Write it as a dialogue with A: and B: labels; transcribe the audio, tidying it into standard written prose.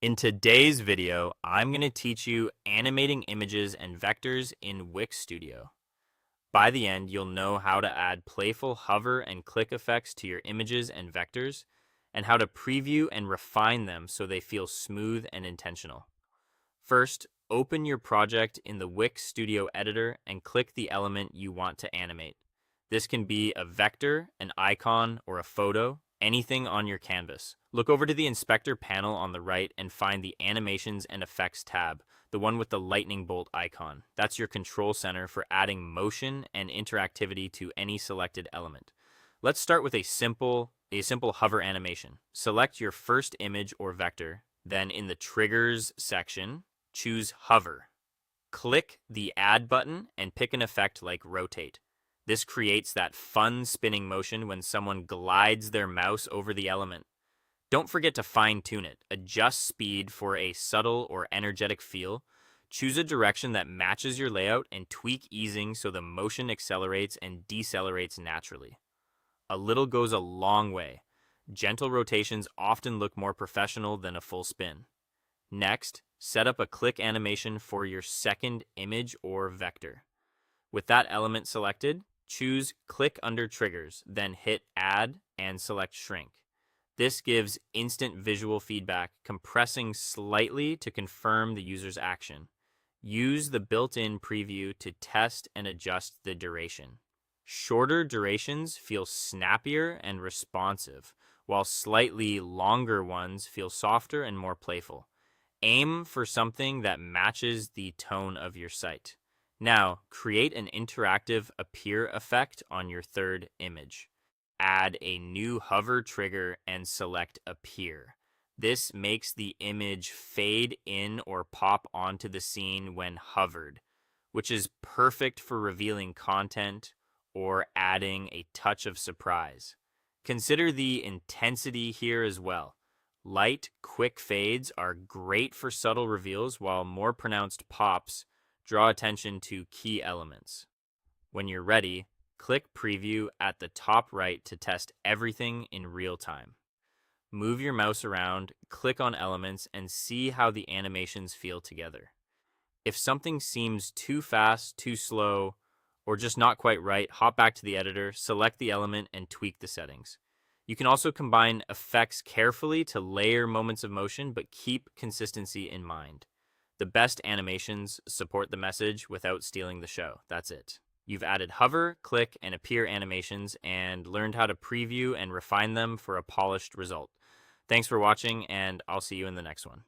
A: In today's video, I'm going to teach you animating images and vectors in Wix Studio. By the end, you'll know how to add playful hover and click effects to your images and vectors, and how to preview and refine them so they feel smooth and intentional. First, open your project in the Wix Studio editor and click the element you want to animate. This can be a vector, an icon, or a photo, anything on your canvas. Look over to the inspector panel on the right and find the Animations and Effects tab, the one with the lightning bolt icon. That's your control center for adding motion and interactivity to any selected element. Let's start with a simple hover animation. Select your first image or vector, then in the Triggers section, choose Hover. Click the Add button and pick an effect like Rotate. This creates that fun spinning motion when someone glides their mouse over the element. Don't forget to fine-tune it. Adjust speed for a subtle or energetic feel. Choose a direction that matches your layout and tweak easing so the motion accelerates and decelerates naturally. A little goes a long way. Gentle rotations often look more professional than a full spin. Next, set up a click animation for your second image or vector. With that element selected, choose Click under Triggers, then hit Add and select Shrink. This gives instant visual feedback, compressing slightly to confirm the user's action. Use the built-in preview to test and adjust the duration. Shorter durations feel snappier and responsive, while slightly longer ones feel softer and more playful. Aim for something that matches the tone of your site. Now, create an interactive appear effect on your third image. Add a new hover trigger and select appear. This makes the image fade in or pop onto the scene when hovered, which is perfect for revealing content or adding a touch of surprise. Consider the intensity here as well. Light, quick fades are great for subtle reveals, while more pronounced pops draw attention to key elements. When you're ready, click Preview at the top right to test everything in real time. Move your mouse around, click on elements, and see how the animations feel together. If something seems too fast, too slow, or just not quite right, hop back to the editor, select the element, and tweak the settings. You can also combine effects carefully to layer moments of motion, but keep consistency in mind. The best animations support the message without stealing the show. That's it. You've added hover, click, and appear animations and learned how to preview and refine them for a polished result. Thanks for watching, and I'll see you in the next one.